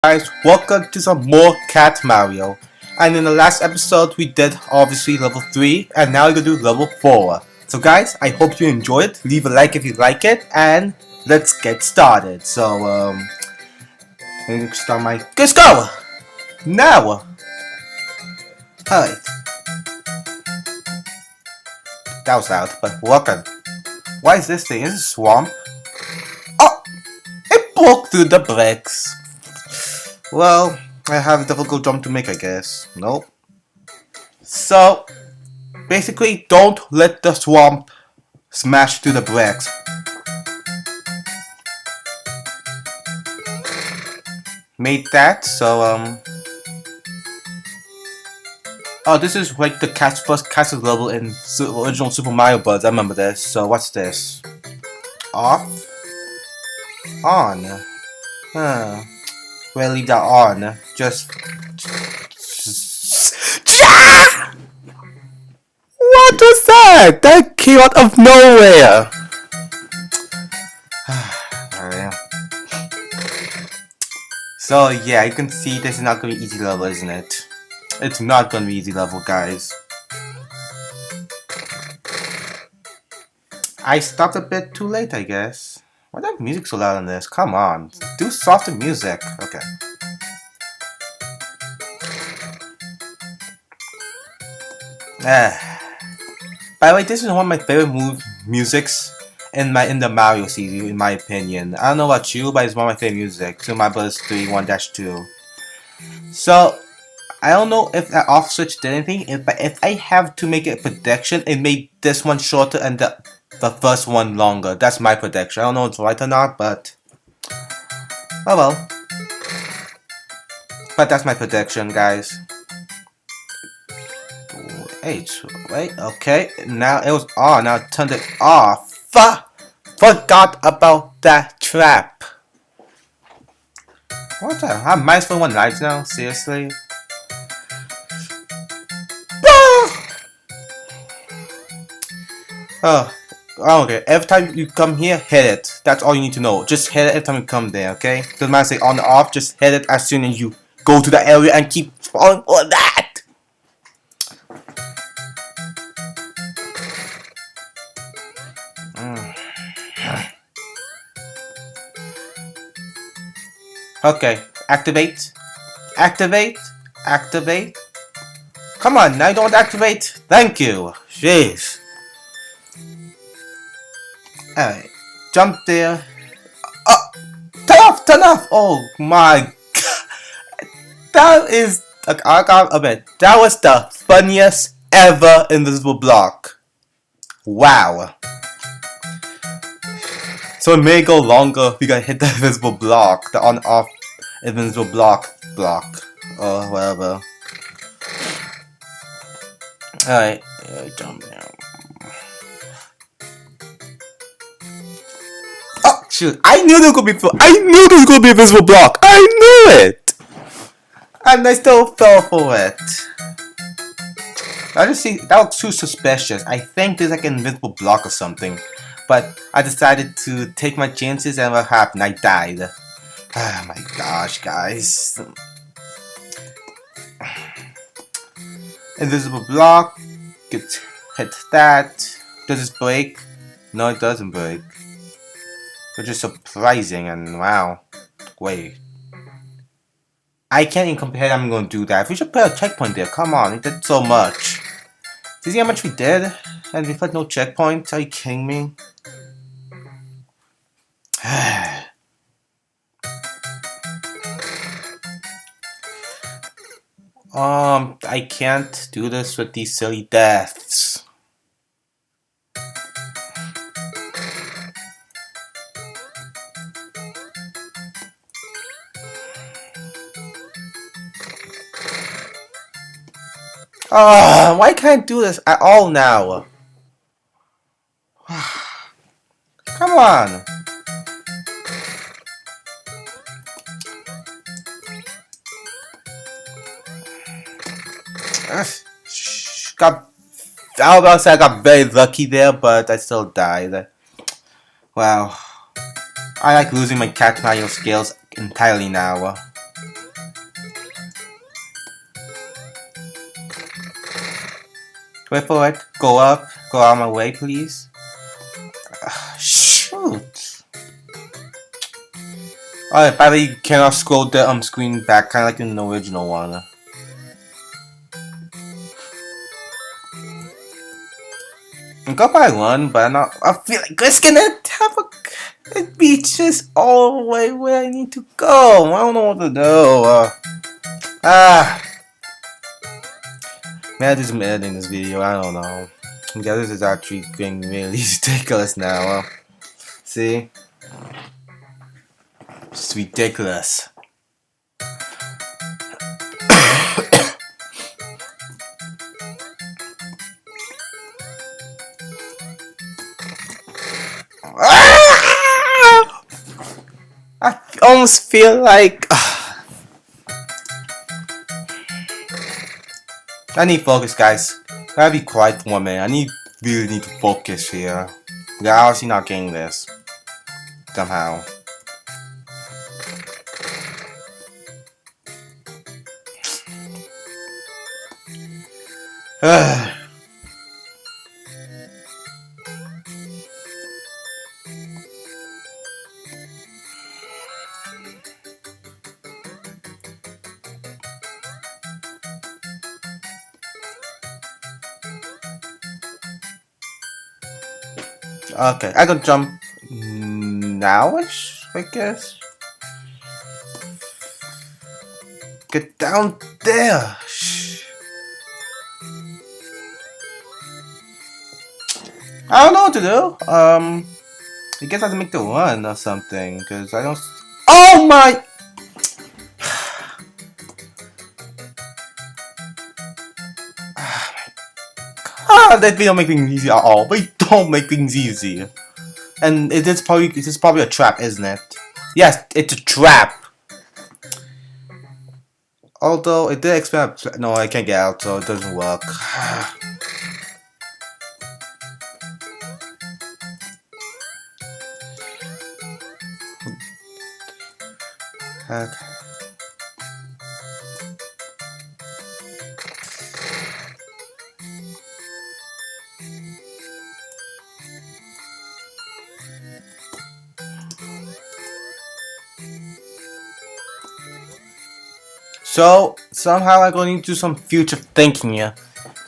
guys, welcome to some more Cat Mario. And in the last episode we did obviously level 3 and now we're gonna do level 4. So guys, I hope you enjoyed. Leave a like if you like it and let's get started. So let's go! Now! Alright. That was loud, but welcome. Why is this thing? Is it a swamp? Oh! It broke through the bricks. Well, I have a difficult jump to make, I guess. Nope. So, basically, don't let the swamp smash through the bricks. Made that, so, oh, this is like the first castle level in original Super Mario Bros. I remember this. So, what's this? Off? On? Huh. We'll leave that on. Just... What was that? That came out of nowhere! So yeah, you can see this is not gonna be easy level, isn't it? It's not gonna be easy level, guys. I stopped a bit too late, I guess. Why that music so loud on this? Come on, do softer music. Okay. By the way, this is one of my favorite musics in the Mario series, in my opinion. I don't know about you, but it's one of my favorite music. Super Mario Bros. 3 1-2. So, I don't know if that off switch did anything. If I have to make a prediction, it made this one shorter and the first one longer. That's my prediction. I don't know if it's right or not, but oh well. But that's my prediction, guys. Wait, okay. Now it was on. Now I turned it off. Forgot about that trap. What the? I'm minus 1 lives now? Seriously? Oh, okay. Every time you come here, hit it. That's all you need to know. Just hit it every time you come there, okay? Doesn't matter say on or off, just hit it as soon as you go to the area and keep falling on that. Okay, activate. Activate. Activate. Come on, now you don't activate. Thank you. Jeez. Alright, jump there. Oh, turn off, turn off. Oh my god. That is, I gotta admit, that was the funniest ever invisible block. Wow. So it may go longer if you gotta hit the invisible block, the on-off invisible block, or whatever. Alright, jump now. Oh shoot! I knew there was gonna be. I knew there was gonna be a invisible block. I knew it, and I still fell for it. I just see that looks too suspicious. I think there's like an invisible block or something. But I decided to take my chances and what happened? I died. Oh my gosh, guys. Invisible block. Hit that. Does this break? No, it doesn't break. Which is surprising and wow. Wait. I can't even compare I'm gonna do that. We should put a checkpoint there. Come on, we did so much. Do you see how much we did? And we put no checkpoint? Are you kidding me? I can't do this with these silly deaths. Why can't I do this at all now? Come on. I was about to say I got very lucky there, but I still died. Wow. I like losing my Cat Mario skills entirely now. Wait for it. Go up. Go out of my way, please. Shoot. Alright, by the way, you cannot scroll the screen back, kind of like in the original one. I got by one, but I feel like it's gonna have it beaches all the way where I need to go. I don't know what to do. Maybe I do some editing this video. I don't know. Yeah, this is actually getting really ridiculous now. See? It's ridiculous. I almost feel like I need focus, guys. Gotta be quiet for a minute. Really need to focus here. We're obviously not getting this somehow. Okay, I can jump nowish, I guess. Get down there. I don't know what to do. I guess I have to make the run or something, because I don't. Oh my! That video don't make things easy at all. But don't make things easy. And it is probably a trap, isn't it? Yes, it's a trap. Although it did expand. No, I can't get out, so it doesn't work. Okay. So somehow I'm going to do some future thinking here.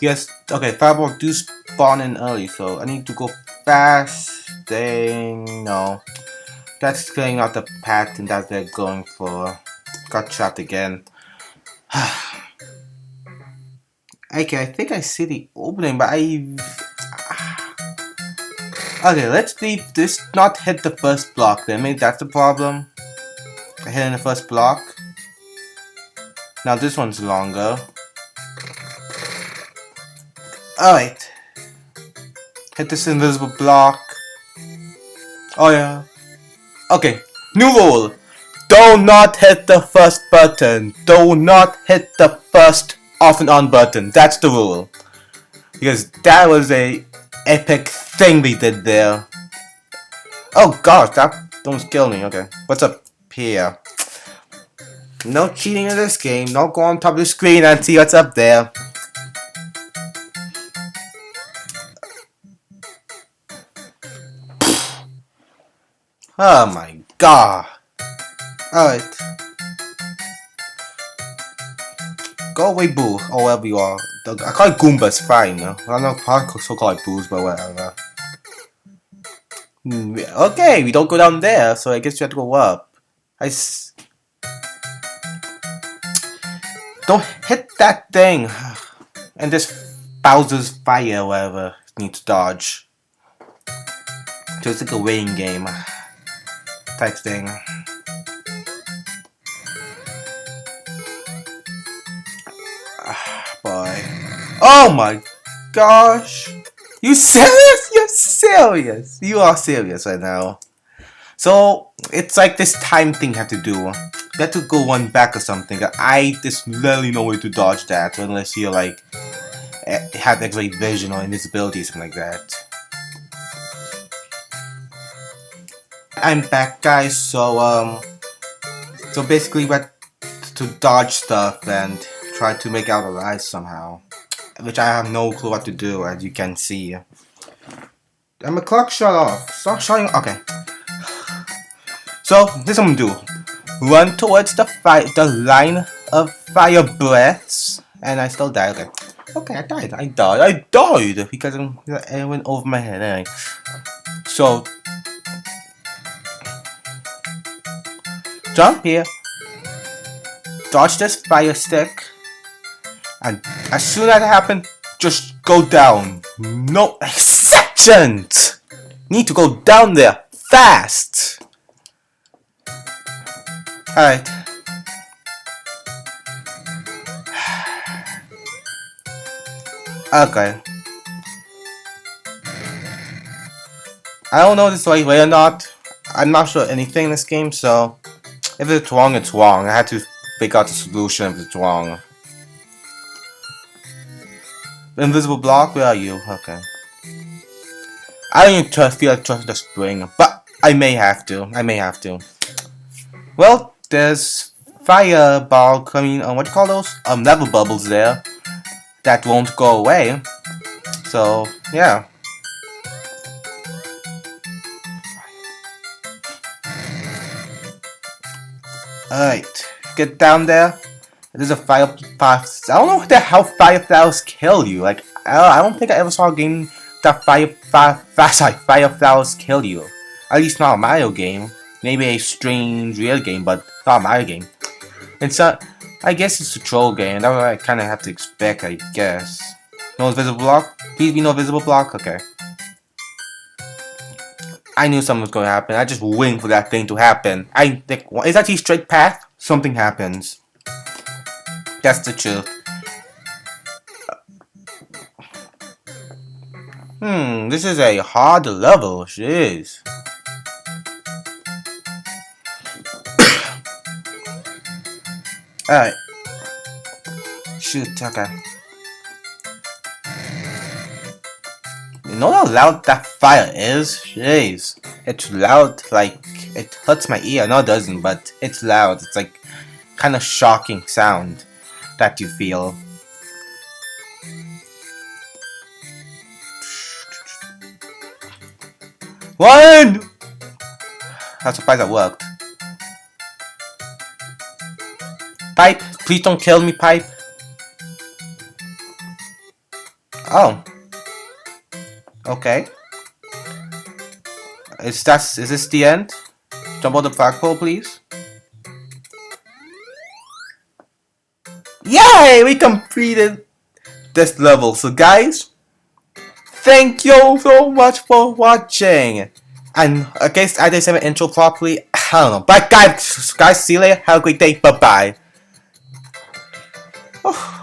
Yes, okay, fireball do spawn in early, so I need to go fast. No. That's clearing out the pattern that they're going for. Got trapped again. Okay, I think I see the opening, but okay, let's leave this not hit the first block then. Maybe that's the problem. I hit in the first block. Now this one's longer. Alright. Hit this invisible block. Oh yeah. Okay, new rule. Do not hit the first button. Do not hit the first off and on button. That's the rule. Because that was a epic thing we did there. Oh gosh, that don't kill me. Okay, what's up here? No cheating in this game. Don't go on top of the screen and see what's up there. Oh my god. Alright. Go away, boo. Or wherever you are. I call it Goombas, fine. I don't know how to so call it boos, but whatever. Okay, we don't go down there, so I guess you have to go up. Don't hit that thing! And this Bowser's fire, whatever, needs to dodge. So it's like a waiting game type thing. Boy. Oh my gosh! You serious? You're serious! You are serious right now. So, it's like this time thing you have to do. You have to go one back or something. I just literally no way to dodge that unless you like have X-ray vision or invisibility or something like that. I'm back, guys. So basically we have to dodge stuff and try to make out alive somehow. which I have no clue what to do, as you can see. And my clock shut off. Stop shutting. Okay. So this I'm gonna do. Run towards the line of fire breaths, and I still died. Okay. Okay, I died because it went over my head. Anyway. So jump here. Dodge this fire stick. And as soon as it happens, just go down. No exceptions! Need to go down there fast! Alright. Okay. I don't know if this is the right way or not. I'm not sure anything in this game, so if it's wrong, it's wrong. I had to figure out the solution if it's wrong. Invisible block, where are you? Okay. I don't even feel like trusting the spring, but I may have to. Well, there's fireball coming on, what do you call those? Level bubbles there that won't go away. So, yeah. Alright, get down there. There's a fire. I don't know how fire flowers kill you. Like, I don't think I ever saw a game that fire flowers kill you. At least not a Mario game. Maybe a strange real game, but not a Mario game. It's I guess it's a troll game. That's what I kind of have to expect, I guess. No visible block? Please be no visible block? Okay. I knew something was going to happen. I just waiting for that thing to happen. I think, is that the straight path? Something happens. That's the truth. This is a hard level. Jeez. Alright. Shoot, okay. You know how loud that fire is? Jeez. It's loud, like, it hurts my ear. No, it doesn't, but it's loud. It's like, kind of shocking sound that you feel. One! I'm surprised that worked. Pipe, please don't kill me, Pipe. Oh. Okay. Is this the end? Jump on the flagpole, please. Yay! We completed this level. So guys, thank you so much for watching. And I guess I did say my intro properly. I don't know. But guys, see you later. Have a great day. Bye bye. Oh.